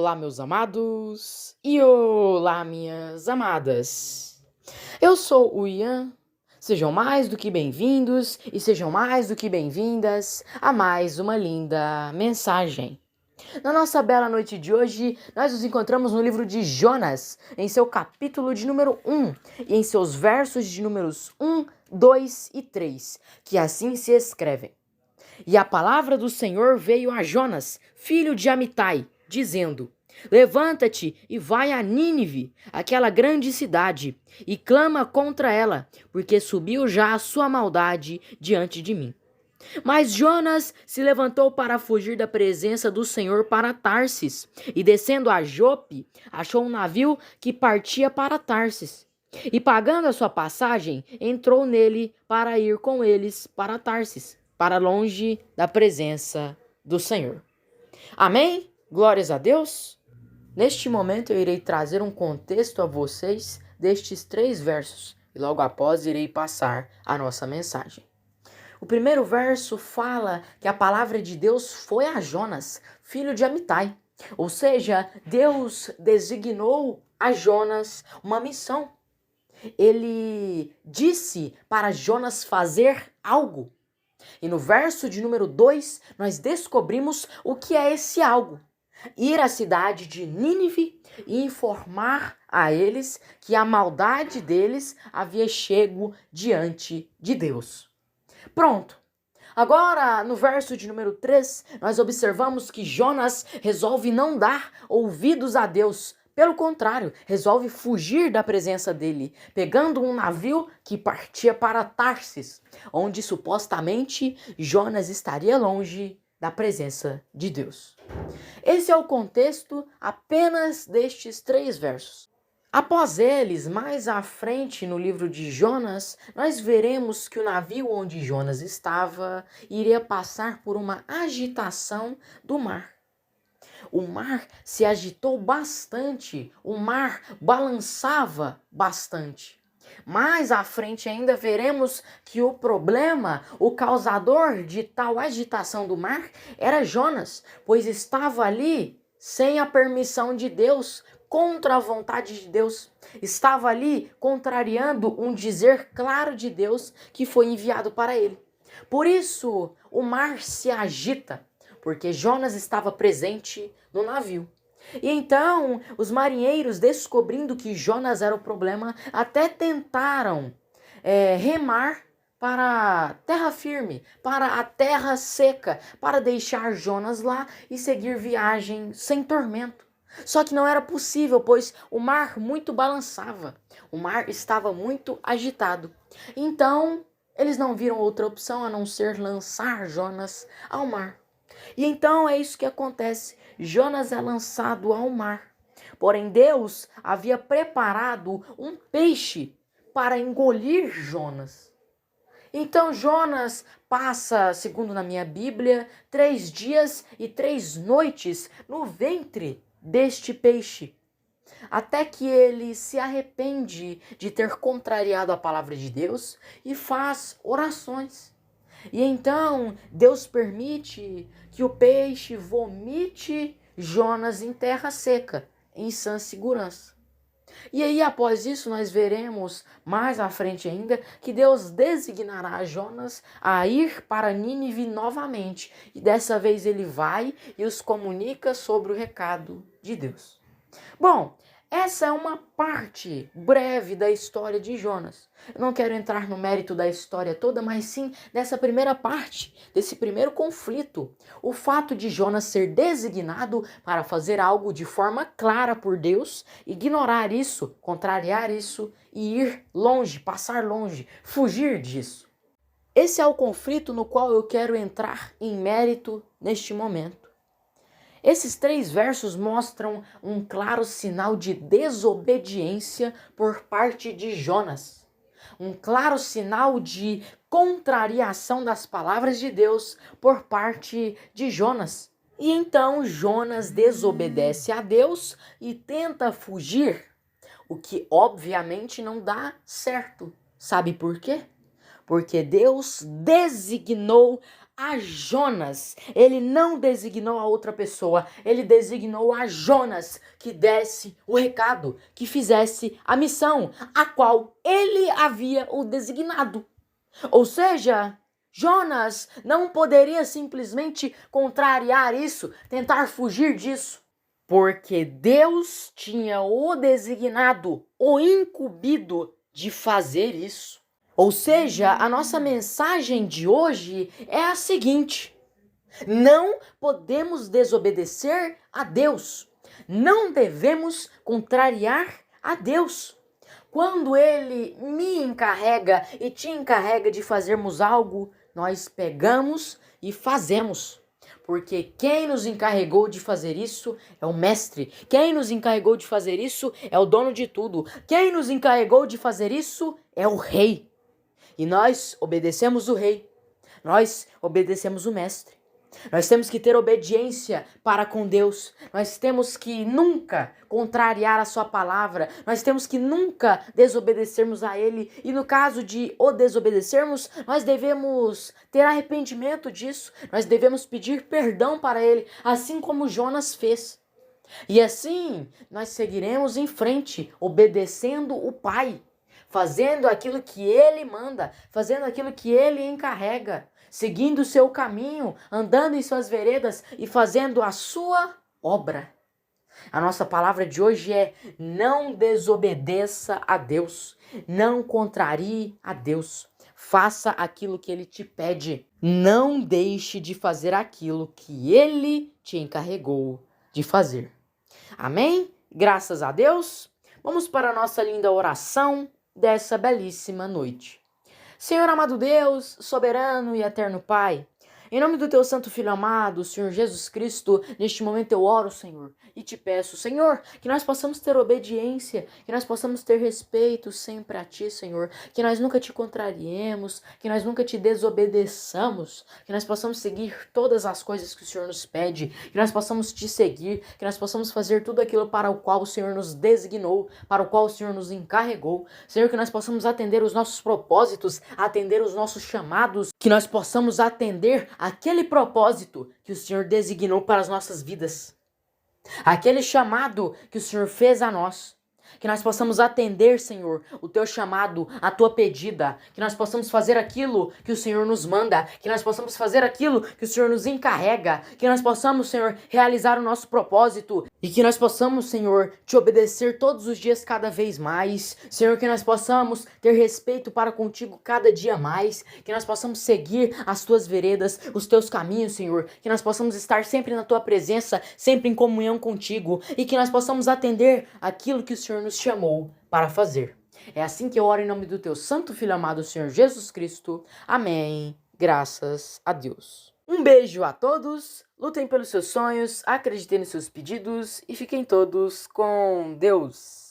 Olá, meus amados, e olá, minhas amadas. Eu sou o Ian. Sejam mais do que bem-vindos e sejam mais do que bem-vindas a mais uma linda mensagem. Na nossa bela noite de hoje, nós nos encontramos no livro de Jonas, em seu capítulo de número 1 e em seus versos de números 1, 2 e 3, que assim se escrevem. E a palavra do Senhor veio a Jonas, filho de Amitai, dizendo: Levanta-te e vai a Nínive, aquela grande cidade, e clama contra ela, porque subiu já a sua maldade diante de mim. Mas Jonas se levantou para fugir da presença do Senhor para Tarsis, e descendo a Jope, achou um navio que partia para Tarsis. E pagando a sua passagem, entrou nele para ir com eles para Tarsis, para longe da presença do Senhor. Amém? Glórias a Deus! Neste momento eu irei trazer um contexto a vocês destes 3 versos, e logo após irei passar a nossa mensagem. O primeiro verso fala que a palavra de Deus foi a Jonas, filho de Amitai. Ou seja, Deus designou a Jonas uma missão. Ele disse para Jonas fazer algo. E no verso de número 2, nós descobrimos o que é esse algo. Ir à cidade de Nínive e informar a eles que a maldade deles havia chego diante de Deus. Pronto. Agora, no verso de número 3, nós observamos que Jonas resolve não dar ouvidos a Deus. Pelo contrário, resolve fugir da presença dele, pegando um navio que partia para Tarsis, onde supostamente Jonas estaria longe da presença de Deus. Esse é o contexto apenas destes 3 versos. Após eles, mais à frente no livro de Jonas, nós veremos que o navio onde Jonas estava iria passar por uma agitação do mar. O mar se agitou bastante, o mar balançava bastante. Mais à frente ainda veremos que o problema, o causador de tal agitação do mar era Jonas, pois estava ali sem a permissão de Deus, contra a vontade de Deus. Estava ali contrariando um dizer claro de Deus que foi enviado para ele. Por isso, o mar se agita, porque Jonas estava presente no navio. E então, os marinheiros, descobrindo que Jonas era o problema, até tentaram remar para a terra firme, para a terra seca, para deixar Jonas lá e seguir viagem sem tormento. Só que não era possível, pois o mar muito balançava, o mar estava muito agitado. Então, eles não viram outra opção a não ser lançar Jonas ao mar. E então é isso que acontece, Jonas é lançado ao mar. Porém, Deus havia preparado um peixe para engolir Jonas. Então Jonas passa, segundo na minha Bíblia, 3 dias e 3 noites no ventre deste peixe, até que ele se arrepende de ter contrariado a palavra de Deus e faz orações. E então Deus permite que o peixe vomite Jonas em terra seca, em sã segurança. E aí, após isso, nós veremos mais à frente ainda que Deus designará Jonas a ir para Nínive novamente. E dessa vez ele vai e os comunica sobre o recado de Deus. Bom, essa é uma parte breve da história de Jonas. Eu não quero entrar no mérito da história toda, mas sim dessa primeira parte, desse primeiro conflito. O fato de Jonas ser designado para fazer algo de forma clara por Deus, ignorar isso, contrariar isso e ir longe, passar longe, fugir disso. Esse é o conflito no qual eu quero entrar em mérito neste momento. Esses 3 versos mostram um claro sinal de desobediência por parte de Jonas. Um claro sinal de contrariação das palavras de Deus por parte de Jonas. E então Jonas desobedece a Deus e tenta fugir, o que obviamente não dá certo. Sabe por quê? Porque Deus designou a Jonas. Ele não designou a outra pessoa, ele designou a Jonas que desse o recado, que fizesse a missão, a qual ele havia o designado. Ou seja, Jonas não poderia simplesmente contrariar isso, tentar fugir disso, porque Deus tinha o designado, o incumbido de fazer isso. Ou seja, a nossa mensagem de hoje é a seguinte: não podemos desobedecer a Deus. Não devemos contrariar a Deus. Quando Ele me encarrega e te encarrega de fazermos algo, nós pegamos e fazemos. Porque quem nos encarregou de fazer isso é o Mestre. Quem nos encarregou de fazer isso é o dono de tudo. Quem nos encarregou de fazer isso é o Rei. E nós obedecemos o Rei. Nós obedecemos o Mestre. Nós temos que ter obediência para com Deus. Nós temos que nunca contrariar a sua palavra. Nós temos que nunca desobedecermos a Ele. E no caso de o desobedecermos, nós devemos ter arrependimento disso. Nós devemos pedir perdão para Ele, assim como Jonas fez. E assim nós seguiremos em frente, obedecendo o Pai, fazendo aquilo que Ele manda, fazendo aquilo que Ele encarrega, seguindo o seu caminho, andando em suas veredas e fazendo a sua obra. A nossa palavra de hoje é: não desobedeça a Deus, não contrarie a Deus, faça aquilo que Ele te pede, não deixe de fazer aquilo que Ele te encarregou de fazer. Amém? Graças a Deus. Vamos para a nossa linda oração dessa belíssima noite. Senhor amado Deus, soberano e eterno Pai, em nome do teu santo Filho amado, Senhor Jesus Cristo, neste momento eu oro, Senhor, e te peço, Senhor, que nós possamos ter obediência, que nós possamos ter respeito sempre a Ti, Senhor, que nós nunca Te contrariemos, que nós nunca Te desobedeçamos, que nós possamos seguir todas as coisas que o Senhor nos pede, que nós possamos Te seguir, que nós possamos fazer tudo aquilo para o qual o Senhor nos designou, para o qual o Senhor nos encarregou, Senhor, que nós possamos atender os nossos propósitos, atender os nossos chamados, que nós possamos atender aquele propósito que o Senhor designou para as nossas vidas, aquele chamado que o Senhor fez a nós, que nós possamos atender, Senhor, o teu chamado, a tua pedida, que nós possamos fazer aquilo que o Senhor nos manda, que nós possamos fazer aquilo que o Senhor nos encarrega, que nós possamos, Senhor, realizar o nosso propósito e que nós possamos, Senhor, te obedecer todos os dias cada vez mais, Senhor, que nós possamos ter respeito para contigo cada dia mais, que nós possamos seguir as tuas veredas, os teus caminhos, Senhor, que nós possamos estar sempre na tua presença, sempre em comunhão contigo e que nós possamos atender aquilo que o Senhor nos chamou para fazer. É assim que eu oro em nome do teu santo Filho amado, Senhor Jesus Cristo. Amém. Graças a Deus. Um beijo a todos, lutem pelos seus sonhos, acreditem nos seus pedidos e fiquem todos com Deus.